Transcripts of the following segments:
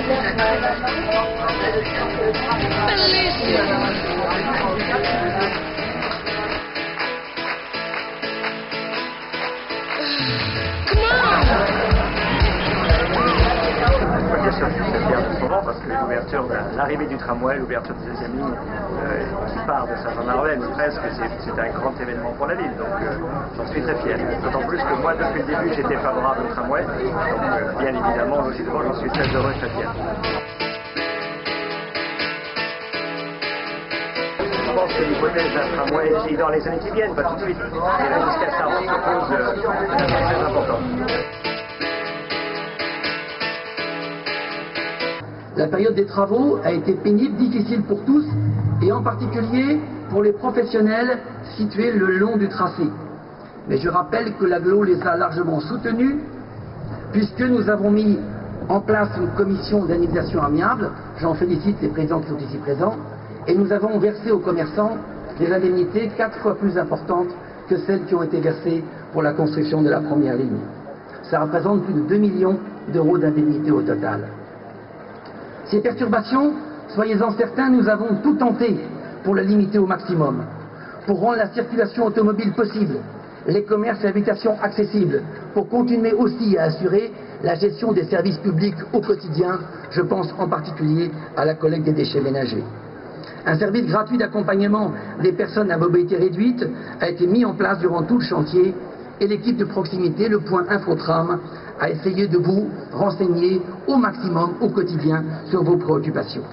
Bien sûr, je suis très fier de ce moment parce que l'ouverture, l'arrivée du tramway, l'ouverture de deuxième ligne qui part de Saint-Jean-d'Arvenne, presque, c'est un grand événement pour la ville. Donc j'en suis très fier. D'autant plus que moi, depuis le début, j'étais favorable au tramway. Donc bien évidemment, logiquement, j'en suis très heureux et très fier. Je pense que l'hypothèse d'un tramway qui, dans les années qui viennent, va tout de suite. Et là, jusqu'à ça, on se pose très important. La période des travaux a été pénible, difficile pour tous, et en particulier pour les professionnels situés le long du tracé. Mais je rappelle que l'AGLO les a largement soutenus, puisque nous avons mis en place une commission d'indemnisation amiable, j'en félicite les présidents qui sont ici présents, et nous avons versé aux commerçants des indemnités 4 fois plus importantes que celles qui ont été versées pour la construction de la première ligne. Ça représente plus de 2 millions d'euros d'indemnités au total. Ces perturbations, soyez-en certains, nous avons tout tenté pour les limiter au maximum, pour rendre la circulation automobile possible, les commerces et habitations accessibles, pour continuer aussi à assurer la gestion des services publics au quotidien, je pense en particulier à la collecte des déchets ménagers. Un service gratuit d'accompagnement des personnes à mobilité réduite a été mis en place durant tout le chantier et l'équipe de proximité, le point Infotram, a essayé de vous renseigner au maximum au quotidien sur vos préoccupations.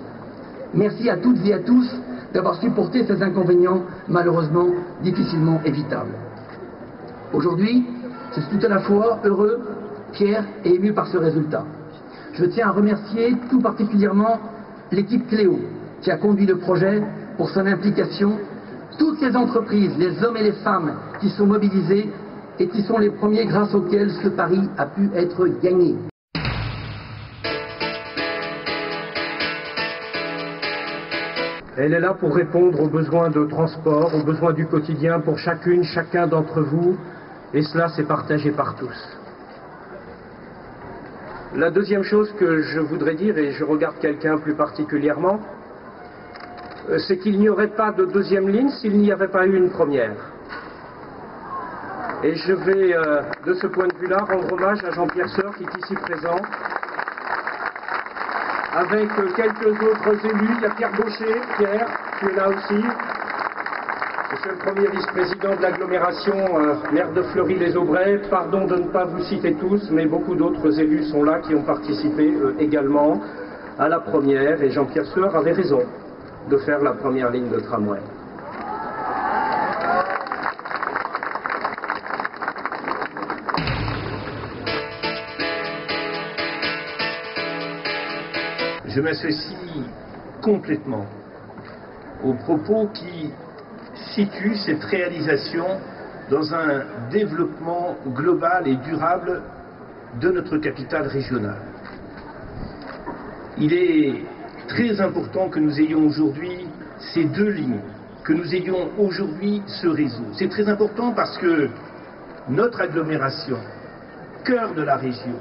Merci à toutes et à tous d'avoir supporté ces inconvénients malheureusement difficilement évitables. Aujourd'hui, je suis tout à la fois heureux, fier et ému par ce résultat. Je tiens à remercier tout particulièrement l'équipe Cléo qui a conduit le projet pour son implication, toutes ces entreprises, les hommes et les femmes qui sont mobilisés et qui sont les premiers grâce auxquels ce pari a pu être gagné. Elle est là pour répondre aux besoins de transport, aux besoins du quotidien pour chacune, chacun d'entre vous, et cela c'est partagé par tous. La deuxième chose que je voudrais dire, et je regarde quelqu'un plus particulièrement, c'est qu'il n'y aurait pas de deuxième ligne s'il n'y avait pas eu une première. Et je vais, de ce point de vue-là, rendre hommage à Jean-Pierre Soeur, qui est ici présent, avec quelques autres élus. Il y a Pierre Baucher. Pierre, tu es là aussi. Monsieur le premier vice-président de l'agglomération, maire de Fleury-les-Aubrais. Pardon de ne pas vous citer tous, mais beaucoup d'autres élus sont là qui ont participé également à la première. Et Jean-Pierre Soeur avait raison de faire la première ligne de tramway. Je m'associe complètement aux propos qui situent cette réalisation dans un développement global et durable de notre capitale régionale. Il est très important que nous ayons aujourd'hui ces deux lignes, que nous ayons aujourd'hui ce réseau. C'est très important parce que notre agglomération, cœur de la région,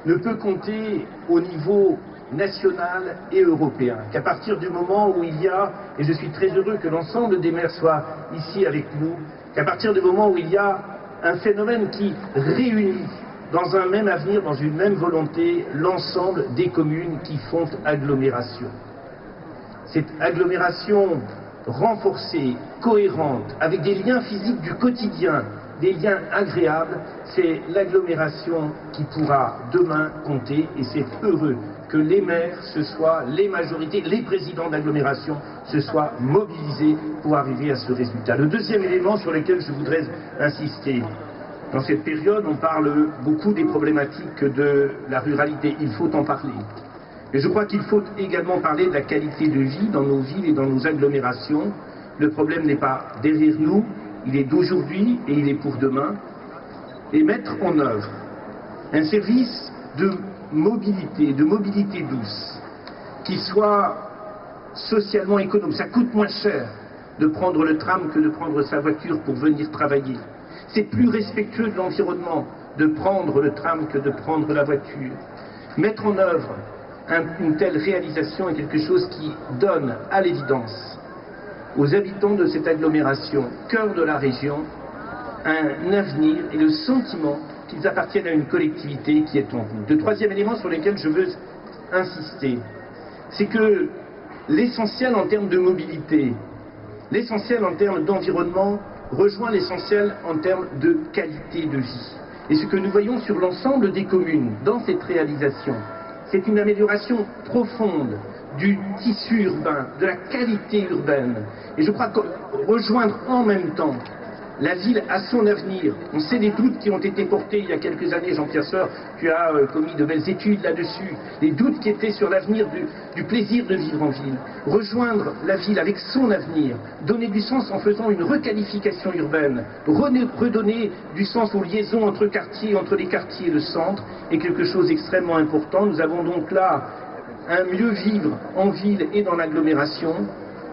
ne peut compter au niveau national et européen, qu'à partir du moment où il y a, et je suis très heureux que l'ensemble des maires soient ici avec nous, qu'à partir du moment où il y a un phénomène qui réunit dans un même avenir, dans une même volonté, l'ensemble des communes qui font agglomération. Cette agglomération renforcée, cohérente, avec des liens physiques du quotidien, des liens agréables, c'est l'agglomération qui pourra demain compter, et c'est heureux que les maires, ce soit les majorités, les présidents d'agglomération, se soient mobilisés pour arriver à ce résultat. Le deuxième élément sur lequel je voudrais insister, dans cette période, on parle beaucoup des problématiques de la ruralité, il faut en parler. Mais je crois qu'il faut également parler de la qualité de vie dans nos villes et dans nos agglomérations. Le problème n'est pas derrière nous, il est d'aujourd'hui et il est pour demain. Et mettre en œuvre un service de mobilité douce, qui soit socialement économe. Ça coûte moins cher de prendre le tram que de prendre sa voiture pour venir travailler. C'est plus respectueux de l'environnement de prendre le tram que de prendre la voiture. Mettre en œuvre une telle réalisation est quelque chose qui donne à l'évidence aux habitants de cette agglomération, cœur de la région, un avenir et le sentiment qu'ils appartiennent à une collectivité qui est en vous. Le troisième élément sur lequel je veux insister, c'est que l'essentiel en termes de mobilité, l'essentiel en termes d'environnement rejoint l'essentiel en termes de qualité de vie. Et ce que nous voyons sur l'ensemble des communes dans cette réalisation, c'est une amélioration profonde du tissu urbain, de la qualité urbaine. Et je crois que rejoindre en même temps la ville a son avenir. On sait les doutes qui ont été portés il y a quelques années. Jean-Pierre Sueur, tu as commis de belles études là-dessus. Les doutes qui étaient sur l'avenir du plaisir de vivre en ville. Rejoindre la ville avec son avenir, donner du sens en faisant une requalification urbaine, redonner du sens aux liaisons entre quartiers, entre les quartiers et le centre, est quelque chose d'extrêmement important. Nous avons donc là un mieux vivre en ville et dans l'agglomération.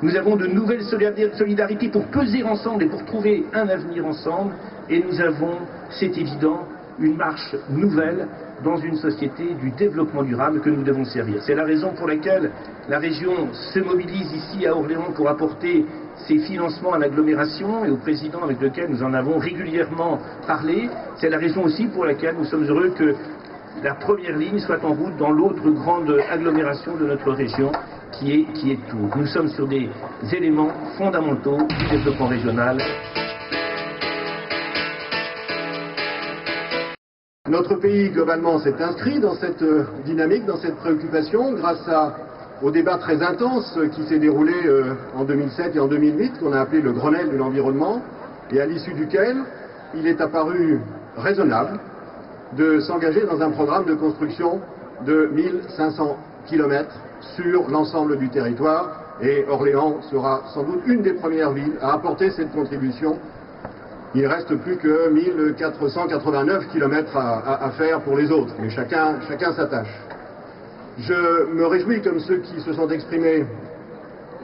Nous avons de nouvelles solidarités pour peser ensemble et pour trouver un avenir ensemble. Et nous avons, c'est évident, une marche nouvelle dans une société du développement durable que nous devons servir. C'est la raison pour laquelle la région se mobilise ici à Orléans pour apporter ses financements à l'agglomération et au président avec lequel nous en avons régulièrement parlé. C'est la raison aussi pour laquelle nous sommes heureux que la première ligne soit en route dans l'autre grande agglomération de notre région, qui est Tours. Nous sommes sur des éléments fondamentaux du développement régional. Notre pays, globalement, s'est inscrit dans cette dynamique, dans cette préoccupation, grâce au débat très intense qui s'est déroulé en 2007 et en 2008, qu'on a appelé le Grenelle de l'environnement, et à l'issue duquel il est apparu raisonnable de s'engager dans un programme de construction de 1500 km sur l'ensemble du territoire, et Orléans sera sans doute une des premières villes à apporter cette contribution. Il ne reste plus que 1489 km à faire pour les autres, mais chacun sa tâche. Je me réjouis, comme ceux qui se sont exprimés,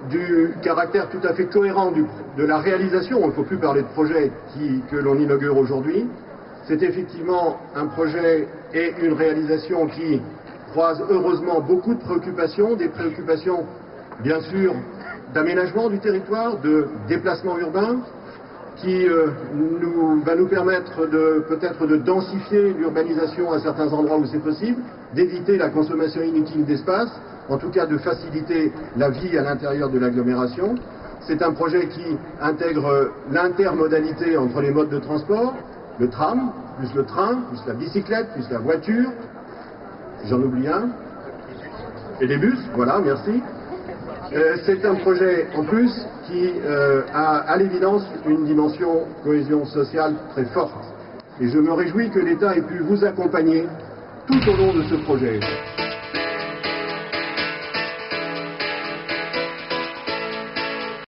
du caractère tout à fait cohérent de la réalisation. Il ne faut plus parler de projet que l'on inaugure aujourd'hui. C'est effectivement un projet et une réalisation qui croisent heureusement beaucoup de préoccupations, des préoccupations bien sûr d'aménagement du territoire, de déplacement urbain, qui va nous permettre peut-être de densifier l'urbanisation à certains endroits où c'est possible, d'éviter la consommation inutile d'espace, en tout cas de faciliter la vie à l'intérieur de l'agglomération. C'est un projet qui intègre l'intermodalité entre les modes de transport, le tram, plus le train, plus la bicyclette, plus la voiture, j'en oublie un, et les bus, voilà, merci. C'est un projet en plus qui a à l'évidence une dimension cohésion sociale très forte. Et je me réjouis que l'État ait pu vous accompagner tout au long de ce projet.